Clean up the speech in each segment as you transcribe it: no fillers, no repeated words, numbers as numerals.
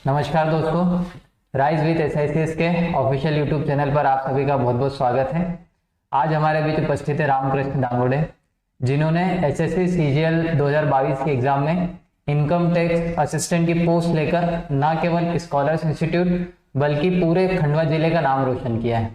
नमस्कार दोस्तों, rise with एसआईसीएस के ऑफिशियल यूट्यूब चैनल पर आप सभी का बहुत बहुत स्वागत है। आज हमारे बीच उपस्थित है रामकृष्ण दांगोड़े, जिन्होंने एसएससी सीजीएल 2022 के एग्जाम में इनकम टैक्स असिस्टेंट की पोस्ट लेकर न केवल स्कॉलर्स इंस्टीट्यूट बल्कि पूरे खंडवा जिले का नाम रोशन किया है।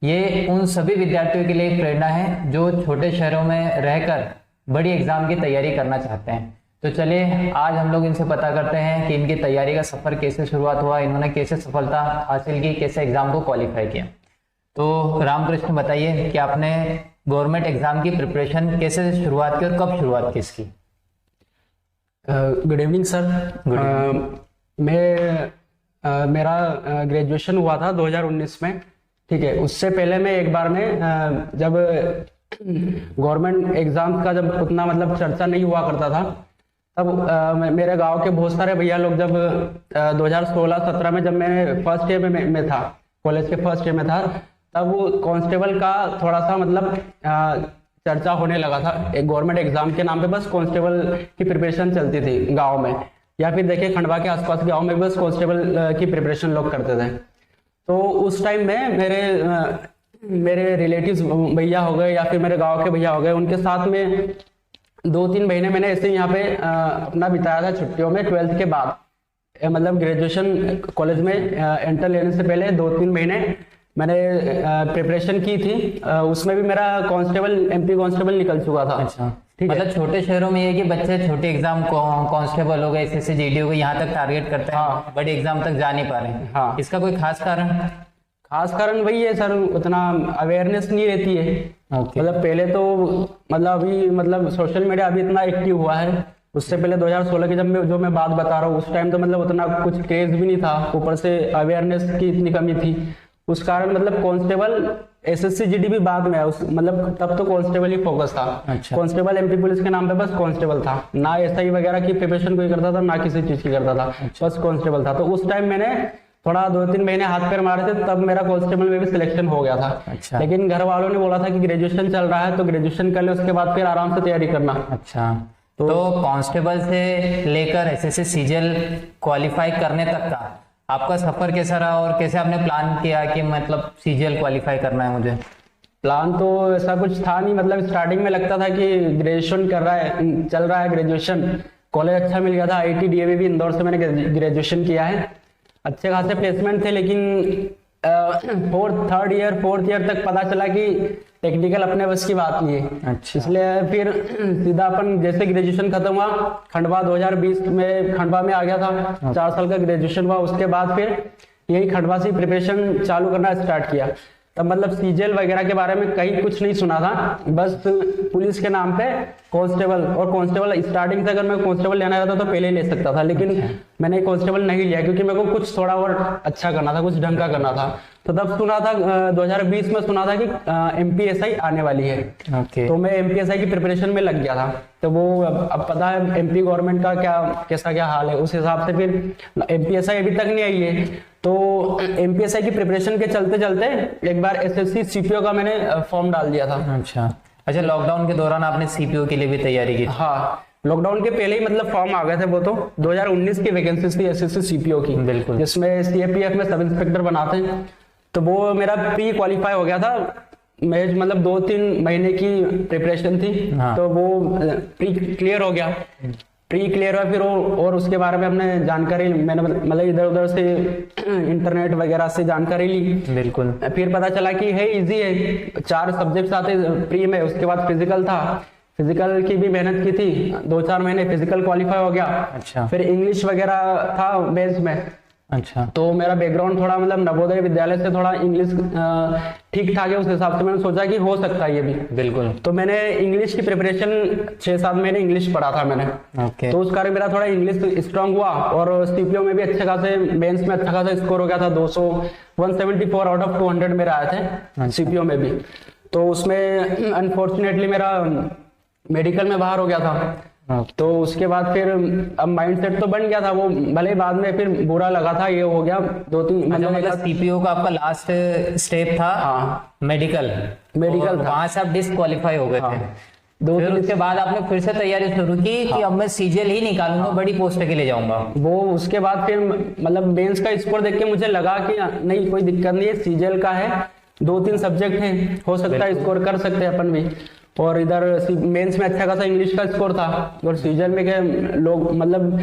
ये उन सभी विद्यार्थियों के लिए एक प्रेरणा है जो छोटे शहरों में रहकर बड़ी एग्जाम की तैयारी करना चाहते हैं। तो चलिए आज हम लोग इनसे पता करते हैं कि इनकी तैयारी का सफर कैसे शुरुआत हुआ, इन्होंने कैसे सफलता हासिल की, कैसे एग्जाम को क्वालिफाई किया। तो रामकृष्ण बताइए कि आपने गवर्नमेंट एग्जाम की प्रिपरेशन कैसे शुरुआत की और कब शुरुआत की इसकी? Good evening sir. मेरा ग्रेजुएशन हुआ था 2019 में। ठीक है, उससे पहले मैं एक बार में जब गवर्नमेंट एग्जाम का जब उतना मतलब चर्चा नहीं हुआ करता था, तब मेरे गांव के बहुत सारे भैया लोग जब 2016-17 में जब मैं फर्स्ट ईयर में था, कॉलेज के फर्स्ट ईयर में था, तब कांस्टेबल का थोड़ा सा मतलब चर्चा होने लगा था। एक गवर्नमेंट एग्जाम के नाम पे बस कांस्टेबल की प्रिपरेशन चलती थी गांव में, या फिर देखिए खंडवा के आसपास गांव में बस कांस्टेबल की प्रिपरेशन लोग करते थे। तो उस टाइम में मेरे रिलेटिव्स भैया हो गए या फिर मेरे गांव के भैया हो गए, उनके साथ में 2-3 महीने मैंने ऐसे यहाँ पे अपना बिताया था छुट्टियों में। 12th के बाद मतलब ग्रेजुएशन कॉलेज में एंटर लेने से पहले 2-3 महीने मैंने प्रिपरेशन की थी। उसमें भी मेरा कांस्टेबल MP कांस्टेबल निकल चुका था। अच्छा, मतलब छोटे शहरों में ये कि बच्चे छोटे एग्जाम कांस्टेबल हो गए, SSC GD हो गए, यहाँ तक टारगेट करते हैं। हाँ। बड़े एग्जाम तक जा नहीं पा रहे हैं। हाँ। इसका कोई खास कारण? खास कारण वही है सर, उतना अवेयरनेस नहीं रहती है। मतलब पहले तो मतलब अभी मतलब सोशल मीडिया अभी इतना एक्टिव हुआ है। उससे पहले 2016 की जो मैं बात बता रहा हूँ, उस टाइम तो मतलब उतना कुछ क्रेज भी नहीं था, ऊपर से अवेयरनेस की इतनी कमी थी। उस कारण मतलब कांस्टेबल SSC GD भी बाद में है, मतलब तब तो कांस्टेबल ही फोकस था। अच्छा। कांस्टेबल MP पुलिस के नाम पे बस कांस्टेबल था, ना SI वगैरह की प्रिपरेशन कोई करता था, ना किसी चीज की करता था। अच्छा। बस कांस्टेबल था। तो उस टाइम मैंने थोड़ा 2-3 महीने हाथ पैर मारे थे, तब मेरा कांस्टेबल में भी सिलेक्शन हो गया था। अच्छा। लेकिन घर वालों ने बोला था कि ग्रेजुएशन चल रहा है तो ग्रेजुएशन कर ले, उसके बाद फिर आराम से तैयारी करना। अच्छा, तो कांस्टेबल से लेकर SSC CGL क्वालिफाई करने तक का आपका सफर कैसा रहा और कैसे आपने प्लान किया कि मतलब CGL क्वालिफाई करना है मुझे? प्लान तो ऐसा कुछ था नहीं। मतलब स्टार्टिंग में लगता था कि ग्रेजुएशन कर रहा है, चल रहा है ग्रेजुएशन, कॉलेज अच्छा मिल गया था। IIT DAV भी इंदौर से मैंने ग्रेजुएशन किया है, अच्छे खासे प्लेसमेंट थे। लेकिन फोर्थ ईयर तक पता चला कि टेक्निकल अपने बस की बात नहीं है। अच्छा। इसलिए फिर सीधा अपन जैसे ग्रेजुएशन खत्म हुआ, खंडवा 2020 में खंडवा में आ गया था। 4 साल का ग्रेजुएशन हुआ, उसके बाद फिर यही खंडवा से प्रिपरेशन चालू करना स्टार्ट किया। तब मतलब CGL वगैरह के बारे में कहीं कुछ नहीं सुना था, बस पुलिस के नाम पे कांस्टेबल। और कांस्टेबल स्टार्टिंग से अगर मैं कांस्टेबल लेना रहता तो पहले ही ले सकता था, लेकिन मैंने कांस्टेबल नहीं लिया क्योंकि मेरे को कुछ थोड़ा और अच्छा करना था, कुछ ढंग का करना था। तो तब सुना था 2020 में सुना था कि MPSI आने वाली है। तो मैं MPSI की प्रिपरेशन में लग गया था। तो वो अब पता है MP गवर्नमेंट का कैसा क्या हाल है, उस हिसाब से फिर MPSI अभी तक नहीं आई है। तो MPSI की प्रिपरेशन के चलते चलते एक बार SSC CPO का मैंने फॉर्म डाल दिया था। अच्छा, लॉकडाउन के दौरान आपने CPO के लिए भी तैयारी की? हाँ, लॉकडाउन के पहले ही मतलब फॉर्म आ गए थे। वो तो 2019 की वैकेंसीज थी SSC CPO की, बिल्कुल, जिसमें CAPF में सब इंस्पेक्टर बनाते हैं। तो वो मेरा प्री क्वालिफाई हो गया था। मैं मतलब 2-3 महीने की प्रिपरेशन थी। हाँ। तो वो प्री क्लियर हो गया। हुआ फिर और उसके बारे में हमने जानकारी मैंने मतलब इधर उधर से इंटरनेट वगैरह से जानकारी ली। बिल्कुल। फिर पता चला कि है इजी है, 4 सब्जेक्ट्स आते प्री में, उसके बाद फिजिकल था। फिजिकल की भी मेहनत की थी, 2-4 महीने फिजिकल क्वालिफाई हो गया। अच्छा। फिर इंग्लिश वगैरह था बेस में। अच्छा। तो मेरा बैकग्राउंड थोड़ा मतलब नवोदय विद्यालय से थोड़ा इंग्लिश ठीक ठाक है, उस हिसाब से मैंने सोचा कि हो सकता है ये भी। बिल्कुल। तो मैंने इंग्लिश की प्रिपरेशन 6-7 महीने इंग्लिश पढ़ा था मैंने। ओके। तो उस कारण मेरा थोड़ा इंग्लिश स्ट्रांग हुआ और CPO में भी अच्छे खासे, मेंस में अच्छा खासा स्कोर हो गया था। 174 आउट ऑफ 200 मेरे आए थे CPO में भी। तो उसमें अनफॉर्चुनेटली मेरा मेडिकल में बाहर हो गया था। तो उसके बाद फिर अब माइंडसेट तो बन गया था, वो भले बाद में फिर बुरा लगा था, ये हो गया 2-3 मतलब CPO का आपका लास्ट स्टेप था। हाँ, मेडिकल था, वहां से आप डिस्क्वालीफाई हो गए थे। फिर उसके बाद आपने फिर से तैयारी शुरू की कि अब मैं सीजीएल ही निकालूंगा, बड़ी पोस्ट के लिए जाऊंगा। वो उसके बाद फिर मतलब मेंस का स्कोर देख के मुझे लगा कि नहीं कोई दिक्कत नहीं है, सीजीएल का है, 2-3 सब्जेक्ट हैं, हो सकता है स्कोर कर सकते हैं अपन भी। और इधर मेंस में अच्छा खासा इंग्लिश का स्कोर था, और सीजन में क्या लोग मतलब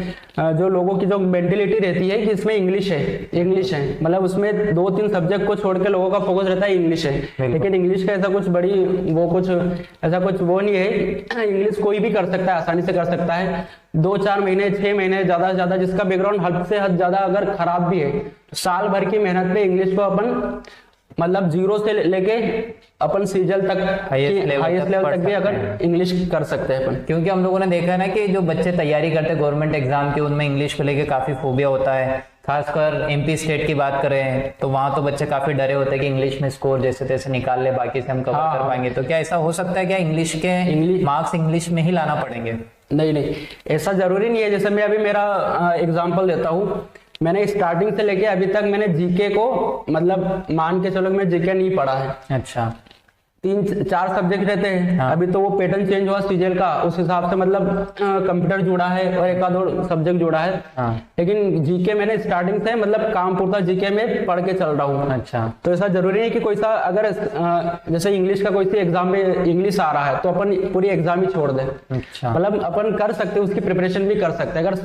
जो लोगों की जो मेंटेलिटी रहती है कि इसमें इंग्लिश है, मतलब उसमें 2-3 सब्जेक्ट को छोड़ के लोगों का फोकस रहता है इंग्लिश है, लेकिन इंग्लिश का ऐसा कुछ वो नहीं है। इंग्लिश कोई भी कर सकता है, आसानी से कर सकता है। 2-4 महीने 6 महीने ज्यादा से ज्यादा, जिसका बैकग्राउंड हद से हद ज्यादा अगर खराब भी है, तो साल भर की मेहनत में इंग्लिश को अपन मतलब 0 से लेके अपन सीजल तक हाईएस्ट लेवल तक भी अगर इंग्लिश कर सकते हैं अपन। क्योंकि हम लोगों ने देखा है ना कि जो बच्चे तैयारी करते हैं गवर्नमेंट एग्जाम की, उनमें इंग्लिश को लेके काफी फोबिया होता है। खासकर एमपी स्टेट की बात करें तो वहां तो बच्चे काफी डरे होते हैं कि इंग्लिश में स्कोर जैसे तैसे निकाल ले, बाकी से हम कवर कर पाएंगे। तो क्या ऐसा हो सकता है क्या इंग्लिश के मार्क्स इंग्लिश में ही लाना पड़ेंगे? नहीं, ऐसा जरूरी नहीं है। जैसे मैं अभी मेरा एग्जाम्पल देता हूँ, मैंने स्टार्टिंग से लेके अभी तक मैंने जीके को मतलब मान के चलो मैं जीके नहीं पढ़ा है। अच्छा, 3-4 सब्जेक्ट रहते हैं। हाँ। अभी तो वो पैटर्न चेंज हुआ सीजीएल का, उस हिसाब से मतलब कंप्यूटर जुड़ा है और 1-2 सब्जेक्ट जुड़ा है। हाँ। लेकिन जीके मैंने स्टार्टिंग से मतलब काम पूरा जीके में पढ़ के चल रहा हूँ। अच्छा, तो ऐसा जरूरी नहीं कि कोई सा अगर जैसे इंग्लिश का कोई सी एग्जाम में इंग्लिश आ रहा है तो अपन पूरी एग्जाम ही छोड़ दें। अच्छा, मतलब अपन कर सकते हैं, उसकी प्रिपरेशन भी कर सकते हैं। अगर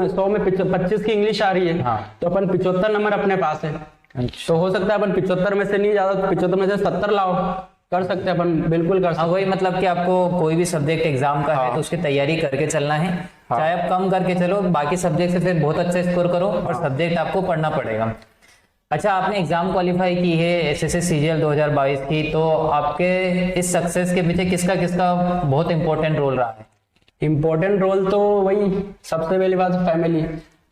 100 में 25 की इंग्लिश आ रही है। हाँ। तो अपन 75 नंबर अपने पास है। अच्छा। तो हो सकता है अपन 75 में से नहीं ज्यादा, 75 में से 70 लाओ, कर सकते हैं अपन, बिल्कुल कर सकते हैं। वही मतलब कि आपको कोई भी सब्जेक्ट एग्जाम का है तो उसकी तैयारी करके चलना है। चाहे आप कम करके चलो, बाकी सब्जेक्ट से फिर बहुत अच्छा स्कोर करो, और सब्जेक्ट आपको पढ़ना पड़ेगा। अच्छा, आपने एग्जाम क्वालिफाई की है एसएससी सीजीएल 2022 की, तो आपके इस सक्सेस के पीछे किसका बहुत इंपॉर्टेंट रोल रहा है? इंपॉर्टेंट रोल तो वही सबसे पहली बात फैमिली।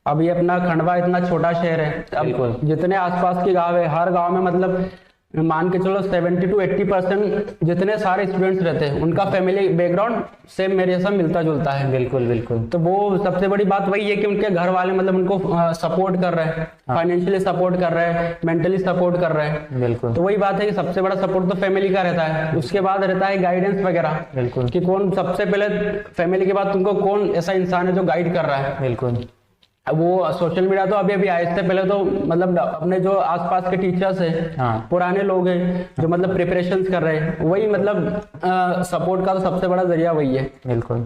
अब ये अपना खंडवा इतना छोटा शहर है, अब जितने आसपास के गाँव है, हर गाँव में मतलब मान के चलो 70 to 80% जितने सारे स्टूडेंट्स रहते हैं उनका फैमिली बैकग्राउंड सेम मेरे जैसा मिलता जुलता है। बिल्कुल। तो वो सबसे बड़ी बात वही है कि उनके घर वाले मतलब उनको सपोर्ट कर रहे हैं, फाइनेंशियली सपोर्ट कर रहे हैं, मेंटली सपोर्ट कर रहे हैं। बिल्कुल। तो वही बात है कि सबसे बड़ा सपोर्ट तो फैमिली का रहता है। उसके बाद रहता है गाइडेंस वगैरह। बिल्कुल, कि कौन सबसे पहले फैमिली के बाद तुमको कौन ऐसा इंसान है जो गाइड कर रहा है। बिल्कुल। अब वो सोशल मीडिया तो अभी आए थे, पहले तो मतलब अपने जो आसपास के टीचर्स हैं। हाँ। पुराने लोग हैं जो मतलब प्रिपरेशन कर रहे हैं, वही मतलब सपोर्ट का तो सबसे बड़ा जरिया वही है। बिल्कुल।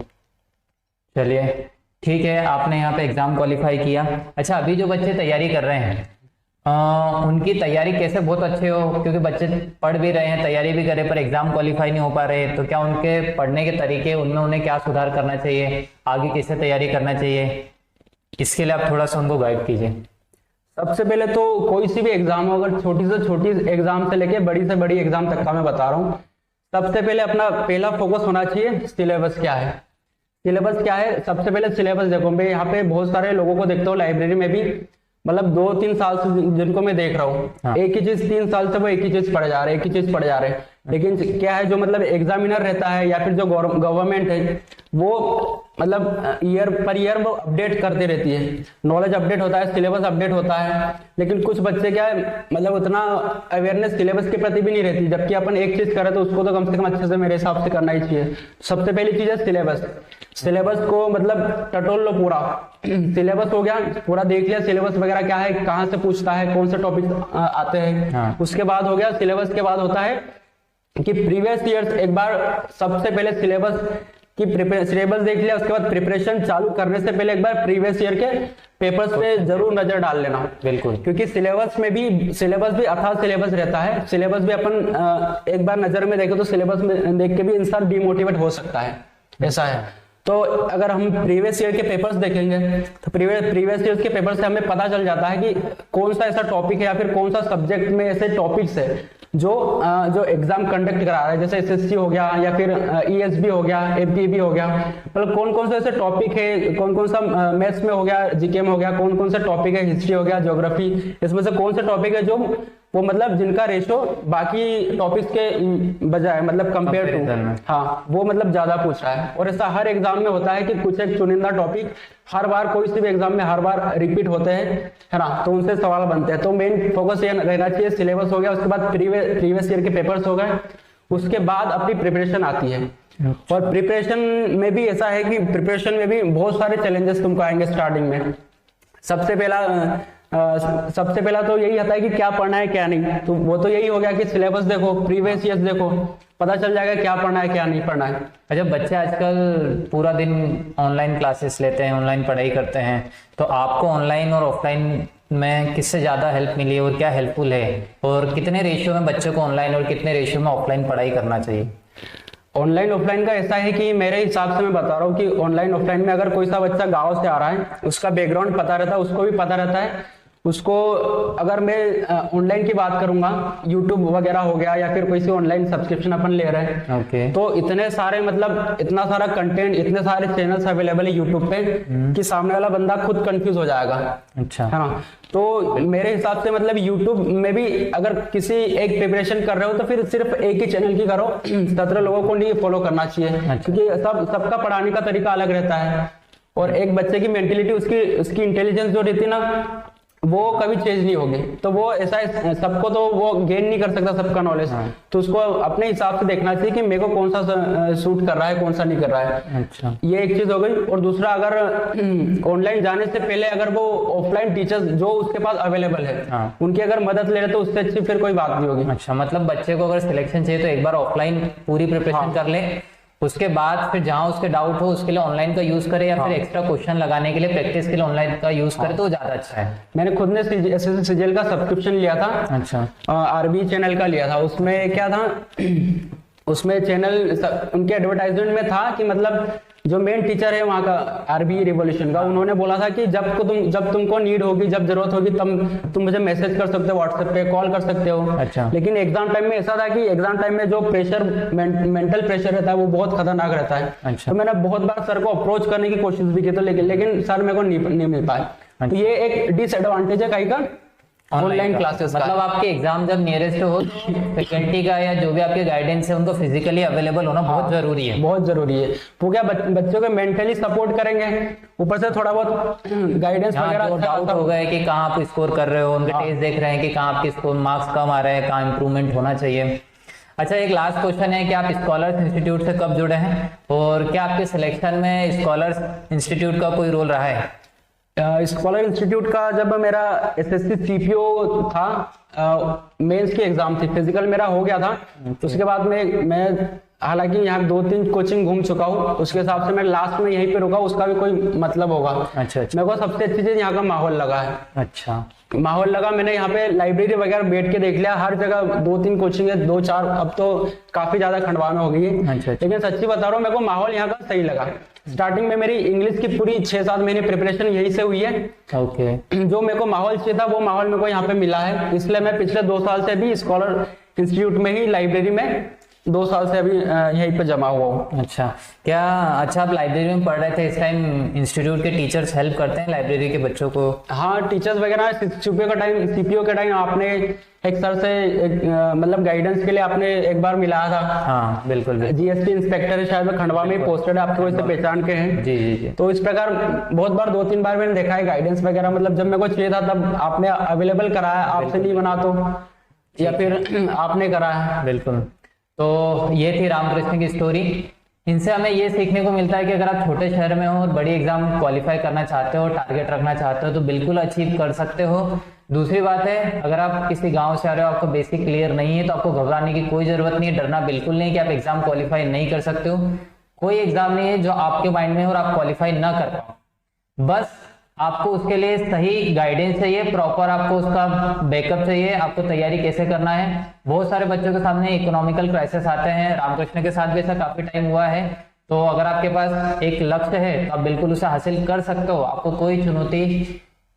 चलिए ठीक है, आपने यहाँ पे एग्जाम क्वालिफाई किया। अच्छा, अभी जो बच्चे तैयारी कर रहे हैं उनकी तैयारी कैसे बहुत अच्छे हो, क्योंकि बच्चे पढ़ भी रहे हैं, तैयारी भी कर रहे हैं, पर एग्जाम क्वालिफाई नहीं हो पा रहे, तो क्या उनके पढ़ने के तरीके, उनमें उन्हें क्या सुधार करना चाहिए, आगे कैसे तैयारी करना चाहिए, इसके लिए आप थोड़ा सा उनको गाइड कीजिए। सबसे पहले तो कोई सी भी एग्जाम हो, अगर छोटी से छोटी एग्जाम से लेके बड़ी से बड़ी एग्जाम तक का मैं बता रहा हूँ, सबसे पहले अपना पहला फोकस होना चाहिए सिलेबस क्या है। सिलेबस क्या है, सबसे पहले सिलेबस देखो। मैं यहाँ पे बहुत सारे लोगों को देखता हूँ लाइब्रेरी में भी, मतलब 2-3 साल से जिनको मैं देख रहा हूँ। हाँ। एक ही चीज 3 साल से वो एक ही चीज पढ़े जा रहे हैं, लेकिन क्या है जो मतलब एग्जामिनर रहता है या फिर जो गवर्नमेंट है वो मतलब ईयर पर ईयर वो अपडेट करते रहती है, नॉलेज अपडेट होता है, सिलेबस अपडेट होता है, लेकिन कुछ बच्चे क्या है मतलब उतना अवेयरनेस सिलेबस के प्रति भी नहीं रहती। जबकि अपन एक चीज करें तो उसको तो कम से कम अच्छे से मेरे हिसाब से करना ही चाहिए। सबसे पहली चीज है सिलेबस। सिलेबस को मतलब टटोल लो पूरा। सिलेबस हो गया, पूरा देख लिया सिलेबस वगैरह क्या है, कहाँ से पूछता है, कौन से टॉपिक आते हैं। हाँ। उसके बाद हो गया सिलेबस के बाद होता है कि प्रीवियस ईयर्स एक बार सबसे पहले सिलेबस देख लिया। उसके बाद प्रिपरेशन चालू करने से पहले एक बार प्रीवियस ईयर के पेपर्स पे जरूर नजर डाल लेना। बिल्कुल, क्योंकि सिलेबस भी अथाह सिलेबस रहता है। सिलेबस भी अपन एक बार नजर में देखें तो सिलेबस में देख के भी इंसान डिमोटिवेट हो सकता है, ऐसा है। तो अगर हम प्रीवियस ईयर के पेपर्स देखेंगे तो प्रीवियस ईयर के पेपर से हमें पता चल जाता है कि कौन सा ऐसा टॉपिक है या फिर कौन सा सब्जेक्ट में ऐसे टॉपिक्स है जो एग्जाम कंडक्ट करा रहा है, जैसे एसएससी हो गया या फिर ईएसबी हो गया, एमपीबी हो गया। मतलब कौन कौन से ऐसे टॉपिक है, कौन कौन सा मैथ्स में हो गया, जीके में हो गया, कौन कौन सा टॉपिक है, हिस्ट्री हो गया, ज्योग्राफी, इसमें से कौन से टॉपिक है जो वो मतलब जिनका रेशो बाकी टॉपिक्स के बजाय मतलब कंपेयर टू हाँ वो मतलब ज्यादा पूछ रहा है। और ऐसा हर एग्जाम में होता है कि कुछ एक चुनिंदा टॉपिक हर बार कोई सी भी एग्जाम में हर बार रिपीट होते हैं, है ना, तो उनसे सवाल बनते हैं। तो मेन फोकस ये रहना चाहिए, सिलेबस हो गया, उसके बाद प्रीवियस ईयर के पेपर्स हो गए, उसके बाद अपनी प्रिपरेशन आती है। और प्रिपरेशन में भी ऐसा है कि प्रिपरेशन में भी बहुत सारे चैलेंजेस तुमको आएंगे स्टार्टिंग में। सबसे पहला तो यही आता है कि क्या पढ़ना है क्या नहीं। तो वो तो यही हो गया कि सिलेबस देखो, प्रीवियस ईयर्स देखो, पता चल जाएगा क्या पढ़ना है क्या नहीं पढ़ना है। अच्छा, बच्चे आजकल पूरा दिन ऑनलाइन क्लासेस लेते हैं, ऑनलाइन पढ़ाई करते हैं, तो आपको ऑनलाइन और ऑफलाइन में किससे ज़्यादा हेल्प मिली है और क्या हेल्पफुल है, और कितने रेशियो में बच्चों को ऑनलाइन और कितने रेशियो में ऑफलाइन पढ़ाई करना चाहिए? ऑनलाइन ऑफलाइन का ऐसा है कि मेरे हिसाब से मैं बता रहा हूँ कि ऑनलाइन ऑफलाइन में अगर कोई सा बच्चा गांव से आ रहा है, उसका बैकग्राउंड पता रहता है, उसको भी पता रहता है। उसको अगर मैं ऑनलाइन की बात करूंगा, यूट्यूब वगैरह हो गया या फिर कोई सी ऑनलाइन सब्सक्रिप्शन अपन ले रहे हैं, ओके। तो इतने सारे मतलब इतना सारा कंटेंट, इतने सारे चैनल्स अवेलेबल है यूट्यूब पे कि सामने वाला बंदा खुद कंफ्यूज हो जाएगा। अच्छा, है ना। तो मेरे हिसाब से मतलब यूट्यूब में भी अगर किसी एक प्रिपरेशन कर रहे हो तो फिर सिर्फ एक ही चैनल की करो, 17 लोगों को नहीं फॉलो करना चाहिए, क्योंकि सबका पढ़ाने का तरीका अलग रहता है। और एक बच्चे की मेंटेलिटी, उसकी इंटेलिजेंस जो रहती है ना, वो कभी चेंज नहीं होगी। तो वो ऐसा सबको तो वो गेन नहीं कर सकता सबका नॉलेज। तो उसको अपने हिसाब से देखना चाहिए कि मेरे को कौन सा सूट कर रहा है, कौन सा नहीं कर रहा है। अच्छा, ये एक चीज हो गई। और दूसरा, अगर ऑनलाइन जाने से पहले अगर वो ऑफलाइन टीचर्स जो उसके पास अवेलेबल है, उनकी अगर मदद ले रहे तो उससे अच्छी फिर कोई बात नहीं होगी। अच्छा, मतलब बच्चे को अगर सिलेक्शन चाहिए तो एक बार ऑफलाइन पूरी प्रिपरेशन कर ले, उसके बाद फिर जहां उसके डाउट हो उसके लिए ऑनलाइन का यूज करे, या फिर एक्स्ट्रा क्वेश्चन लगाने के लिए प्रैक्टिस के लिए ऑनलाइन का यूज करे तो ज्यादा अच्छा है। मैंने खुद ने एसएससी सीजीएल का सब्सक्रिप्शन लिया था। अच्छा, आरबी चैनल का लिया था। उसमें क्या था, उसमें चैनल उनके एडवर्टाइजमेंट में था कि मतलब जो मेन टीचर है वहाँ का आरबी रिवॉल्यूशन का, उन्होंने बोला था कि जब तुमको नीड होगी, जब जरूरत होगी, तब तुम मुझे मैसेज कर सकते हो, व्हाट्सएप पे कॉल कर सकते हो। अच्छा। लेकिन एग्जाम टाइम में ऐसा था कि एग्जाम टाइम में जो प्रेशर, मेंटल प्रेशर रहता है वो बहुत खतरनाक रहता है। अच्छा। तो मैंने बहुत बार सर को अप्रोच करने की कोशिश भी की, तो लेकिन सर मेरे को नहीं मिल पाए। तो ये एक डिसएडवांटेज है कहीं का ऑनलाइन क्लासेस का। मतलब आपके एग्जाम जब नियरेस्ट हो तो फैकल्टी का या जो भी आपके गाइडेंस है उनको फिजिकली अवेलेबल होना बहुत जरूरी है। बहुत जरूरी है। वो क्या बच्चों को मेंटली सपोर्ट करेंगे, ऊपर से थोड़ा बहुत गाइडेंस वगैरह। डाउट हो गए कि कहाँ आप स्कोर कर रहे हो, उनके टेस्ट देख रहे हैं कि कहाँ आपके स्कोर मार्क्स कम आ रहे हैं, कहाँ इंप्रूवमेंट होना चाहिए। अच्छा, एक लास्ट क्वेश्चन है कि आप स्कॉलर्स इंस्टीट्यूट से कब जुड़े हैं, और क्या आपके सिलेक्शन में स्कॉलर्स इंस्टीट्यूट का कोई रोल रहा है? स्कॉलर इंस्टीट्यूट का जब मेरा एसएससी सीपीओ था, मेंस की एग्जाम थी, फिजिकल मेरा हो गया था। उसके बाद मैं हालांकि यहाँ 2-3 कोचिंग घूम चुका हूँ, उसके हिसाब से मैं लास्ट में यहीं पे रुका, उसका भी कोई मतलब होगा। अच्छा। मेरे को सबसे अच्छी चीज यहाँ का माहौल लगा है। अच्छा, माहौल लगा। मैंने यहाँ पे लाइब्रेरी वगैरह बैठ के देख लिया, हर जगह 2-3 कोचिंग है, 2-4, अब तो काफी ज्यादा खंडवा में हो गई है। अच्छा। लेकिन सच्ची बता रहा हूँ, मेरे को माहौल यहाँ का सही लगा। स्टार्टिंग में मेरी इंग्लिश की पूरी 6-7 महीने प्रिपरेशन यही से हुई है। ओके। जो मेरे को माहौल चाहिए था वो माहौल मेरे को यहाँ पे मिला है। इसलिए मैं पिछले 2 साल से भी स्कॉलर इंस्टीट्यूट में ही लाइब्रेरी में 2 साल से अभी यहीं पे जमा हुआ हूँ। अच्छा, क्या अच्छा आप लाइब्रेरी में पढ़ रहे थे, इस टाइम इंस्टीट्यूट के टीचर्स हेल्प करते हैं लाइब्रेरी के बच्चों को? हाँ, टीचर्स वगैरह सीपीओ के टाइम आपने एक सर से मतलब गाइडेंस के लिए आपने एक बार मिलाया था। हाँ, बिल्कुल। जीएसटी इंस्पेक्टर है, शायद खंडवा में पोस्टेड है, आपके वजह से पहचान के हैं। जी जी जी। तो इस प्रकार बहुत बार 2-3 बार मैंने देखा है गाइडेंस वगैरह, मतलब जब मेरे को चाहिए था तब आपने अवेलेबल कराया, आपसे नहीं बना तो या फिर आपने कराया। बिल्कुल। तो ये थी रामकृष्ण की स्टोरी। इनसे हमें ये सीखने को मिलता है कि अगर आप छोटे शहर में हो और बड़ी एग्जाम क्वालिफाई करना चाहते हो, टारगेट रखना चाहते हो, तो बिल्कुल अचीव कर सकते हो। दूसरी बात है, अगर आप किसी गांव से आ रहे हो, आपको बेसिक क्लियर नहीं है, तो आपको घबराने की कोई जरूरत नहीं है, डरना बिल्कुल नहीं कि आप एग्जाम क्वालिफाई नहीं कर सकते हो। कोई एग्जाम नहीं है जो आपके माइंड में है और आप क्वालिफाई ना कर पाओ। बस आपको उसके लिए सही गाइडेंस चाहिए, प्रॉपर आपको उसका बैकअप चाहिए, आपको तैयारी कैसे करना है। बहुत सारे बच्चों के सामने इकोनॉमिकल क्राइसिस आते हैं, रामकृष्ण के साथ भी ऐसा काफी टाइम हुआ है। तो अगर आपके पास एक लक्ष्य है तो आप बिल्कुल उसे हासिल कर सकते हो। आपको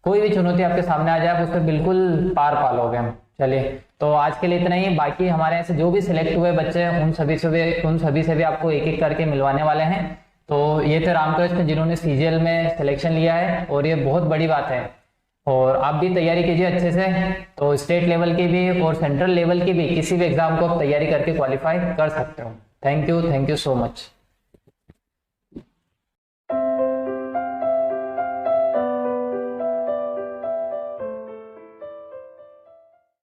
कोई भी चुनौती आपके सामने आ जाए, आप उस पर बिल्कुल पार पालोगे। चलिए, तो आज के लिए इतना ही। बाकी हमारे यहाँ से जो भी सिलेक्ट हुए बच्चे हैं उन सभी से भी आपको एक एक करके मिलवाने वाले हैं। तो ये थे रामकृष्ण जिन्होंने सीजीएल में सिलेक्शन लिया है, और ये बहुत बड़ी बात है। और आप भी तैयारी कीजिए अच्छे से। तो स्टेट लेवल की भी और सेंट्रल लेवल की भी किसी भी एग्जाम को आप तैयारी करके क्वालिफाई कर सकते हो। Thank you so much.